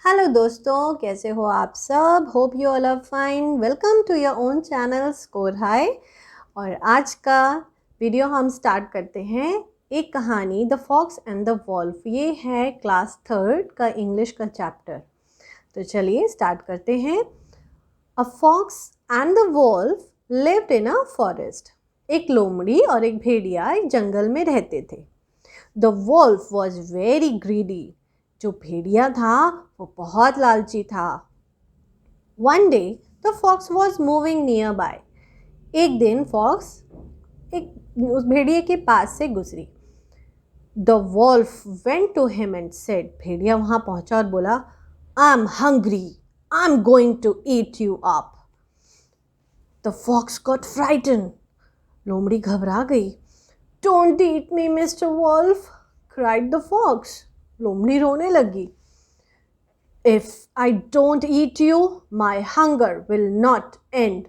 Hello दोस्तों, कैसे हो आप सब। Hope you all are fine. Welcome to your own channel score high. और आज का वीडियो हम स्टार्ट करते हैं एक कहानी the fox and the wolf. ये है क्लास थर्ड का इंग्लिश का चैप्टर। तो चलिए स्टार्ट करते हैं। A fox and the wolf lived in a forest. एक लोमड़ी और एक भेड़िया एक जंगल में रहते थे। The wolf was very greedy. जो भेड़िया था वो बहुत लालची था। One day the fox was moving near by. एक दिन फॉक्स एक उस भेड़िए के पास से गुजरी। The wolf went to him and said, भेड़िया वहां पहुंचा और बोला, I am hungry, I am going to eat you up. The fox got frightened. लोमड़ी घबरा गई। Don't eat me mister wolf, cried the fox. लोमड़ी रोने लगी। If I don't eat you, my hunger will not end.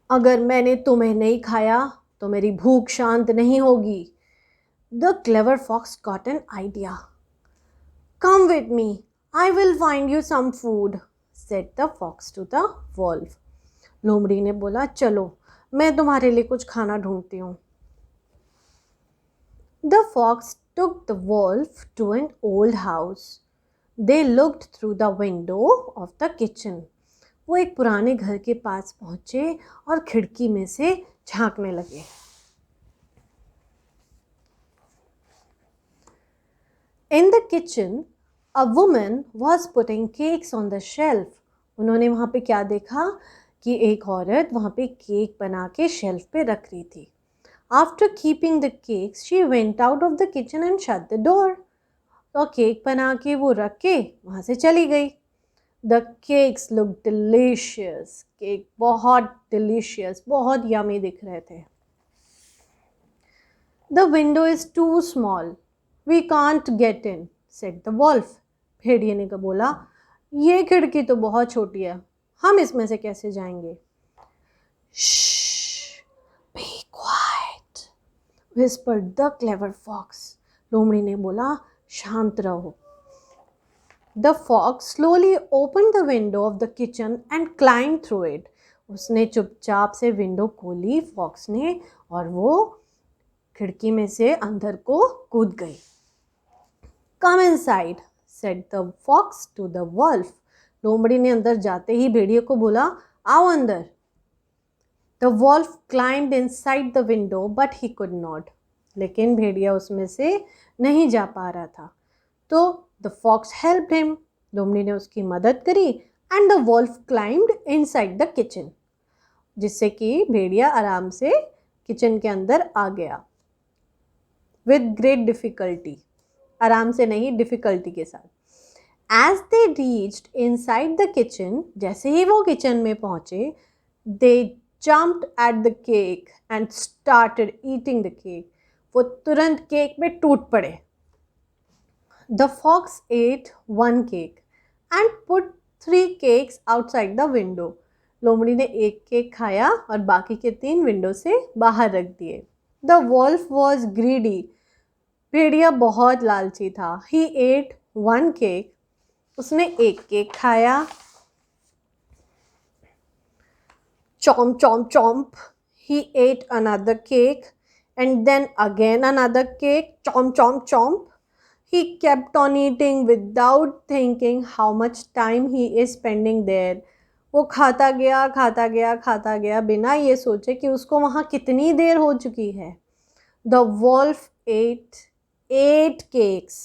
अगर मैंने तुम्हें नहीं खाया तो मेरी भूख शांत नहीं होगी। The clever fox got an idea. Come with me, I will find you some food, said the fox to the wolf. लोमड़ी ने बोला, चलो मैं तुम्हारे लिए कुछ खाना ढूंढती हूँ। The fox took the wolf to an old house. They looked through the window of the kitchen. वो एक पुराने घर के पास पहुंचे और खिड़की में से झांकने लगे। In the kitchen, a woman was putting cakes on the shelf. उन्होंने वहाँ पे क्या देखा कि एक औरत वहाँ पे केक बना के शेल्फ पे रख रही थी। After keeping the cakes, she went out of the kitchen and shut the door. तो केक बना के वो रख के वहाँ से चली गई। The cakes looked delicious. Cake बहुत delicious, बहुत yummy दिख रहे थे। The window is too small. We can't get in, said the wolf. भेड़िए ने बोला, ये खिड़की तो बहुत छोटी है, हम इसमें से कैसे जाएंगे। Shh, be quiet, whispered the clever fox. लोमड़ी ने बोला, शांत रहो। The fox slowly opened the window of the kitchen and climbed through it. उसने चुपचाप से विंडो खोली फॉक्स ने और वो खिड़की में से अंदर को कूद गई। Come inside, said the fox to the wolf. लोमड़ी ने अंदर जाते ही भेड़िए को बोला, आओ अंदर। The wolf climbed inside the window, but he could not. लेकिन भेड़िया उसमें से नहीं जा पा रहा था। तो the fox helped him. लोमड़ी ने उसकी मदद करी and the wolf climbed inside the kitchen. जिससे कि भेड़िया आराम से किचन के अंदर आ गया। With great difficulty. आराम से नहीं, डिफिकल्टी के साथ। As they reached inside the kitchen, जैसे ही वो किचन में पहुंचे, they jumped at the cake and started eating the cake. वो तुरंत केक में टूट पड़े। The fox ate one cake and put 3 cakes outside the window. लोमड़ी ने एक केक खाया और बाकी के 3 विंडो से बाहर रख दिए। The wolf was greedy. भेड़िया बहुत लालची था। He ate one cake. उसने एक केक खाया। Chomp, chomp, chomp. He ate another cake and then again another cake. Chomp, chomp, chomp. He kept on eating without thinking how much time he is spending there. वो खाता गया खाता गया खाता गया बिना ये सोचे कि उसको वहाँ कितनी देर हो चुकी है। The wolf ate 8 cakes.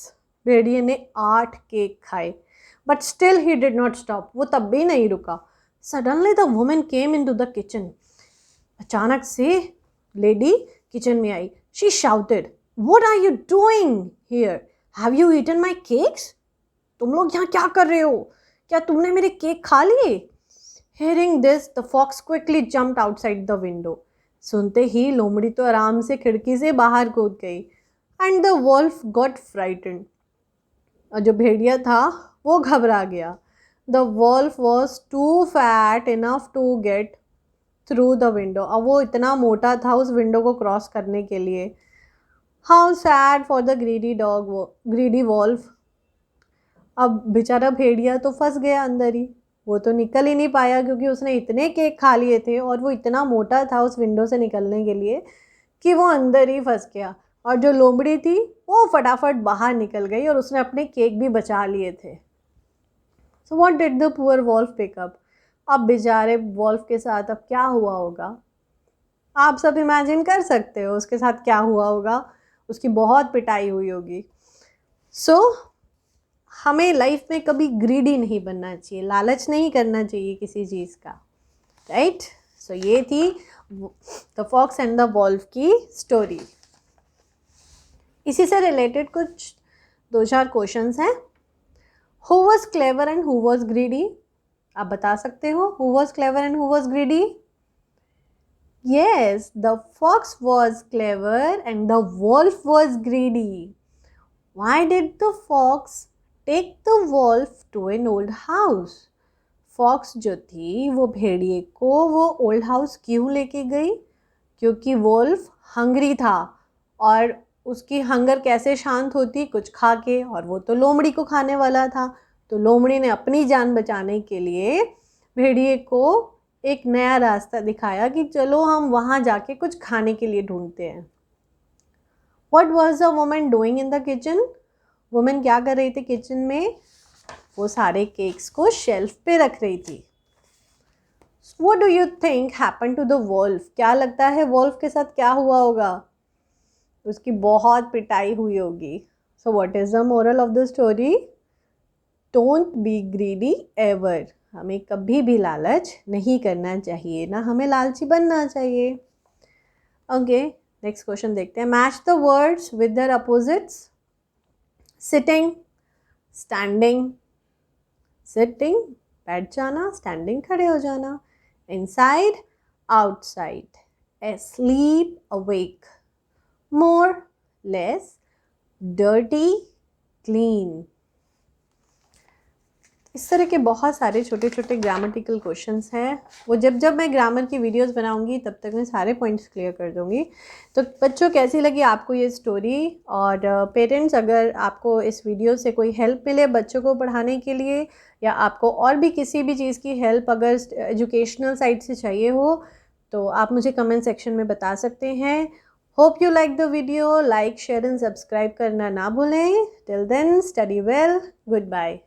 भेड़िए ने 8 केक खाए। But still he did not stop. वो तब भी नहीं रुका। Suddenly the woman came into the kitchen. अचानक से लेडी किचन में आई। She shouted, What are you doing here? Have you eaten my cakes? तुम लोग यहाँ क्या कर रहे हो? क्या तुमने मेरे केक खा लिए? Hearing this, the fox quickly jumped outside the window. सुनते ही लोमड़ी तो आराम से खिड़की से बाहर कूद गई। And the wolf got frightened. और जो भेड़िया था वो घबरा गया। The wolf was too fat enough to get through the window. अब वो इतना मोटा था उस विंडो को क्रॉस करने के लिए। How sad for the greedy wolf. अब बेचारा भेड़िया तो फंस गया अंदर ही, वो तो निकल ही नहीं पाया क्योंकि उसने इतने केक खा लिए थे और वो इतना मोटा था उस विंडो से निकलने के लिए कि वो अंदर ही फंस गया। और जो लोमड़ी थी वो फटाफट बाहर निकल गई और उसने अपने केक भी बचा लिए थे। So what did the poor wolf pick up? अब बेचारे वॉल्फ के साथ अब क्या हुआ होगा? आप सब इमेजिन कर सकते हो उसके साथ क्या हुआ होगा। उसकी बहुत पिटाई हुई होगी। सो हमें लाइफ में कभी ग्रीडी नहीं बनना चाहिए, लालच नहीं करना चाहिए किसी चीज़ का, राइट? सो ये थी the fox and the wolf की स्टोरी। इसी से रिलेटेड कुछ 2-4 क्वेश्चंस हैं। Who was clever and who was greedy? आप बता सकते हो who was clever and who was greedy? Yes, the fox was clever and the wolf was greedy. Why did the fox take the wolf to an old house? Fox जो थी वो भेड़िए को वो ओल्ड हाउस क्यों लेके गई? क्योंकि वोल्फ हंग्री था और उसकी हंगर कैसे शांत होती? कुछ खा के, और वो तो लोमड़ी को खाने वाला था। तो लोमड़ी ने अपनी जान बचाने के लिए भेड़िए को एक नया रास्ता दिखाया कि चलो हम वहाँ जाके कुछ खाने के लिए ढूंढते हैं। What was the woman doing in the kitchen? Women क्या कर रही थी किचन में? वो सारे केक्स को शेल्फ पे रख रही थी। What do you think happened to the wolf? क्या लगता है वॉल्फ के साथ क्या हुआ होगा? उसकी बहुत पिटाई हुई होगी। So what is the moral of the story? Don't be greedy ever. हमें कभी भी लालच नहीं करना चाहिए, ना हमें लालची बनना चाहिए। ओके, नेक्स्ट क्वेश्चन देखते हैं। Match the words with their opposites. Sitting, standing. Sitting बैठ जाना, स्टैंडिंग खड़े हो जाना। Inside, outside. asleep, awake। मोर, लेस। Dirty, clean. इस तरह के बहुत सारे छोटे छोटे ग्रामेटिकल क्वेश्चंस हैं। वो जब मैं ग्रामर की वीडियोस बनाऊंगी तब तक मैं सारे पॉइंट्स क्लियर कर दूंगी। तो बच्चों, कैसी लगी आपको ये स्टोरी? और पेरेंट्स, अगर आपको इस वीडियो से कोई हेल्प मिले बच्चों को पढ़ाने के लिए, या आपको और भी किसी भी चीज़ की हेल्प अगर एजुकेशनल साइड से चाहिए हो, तो आप मुझे कमेंट सेक्शन में बता सकते हैं। Hope you like the video. Like, share and subscribe करना ना भूलें। Till then, study well. Good bye.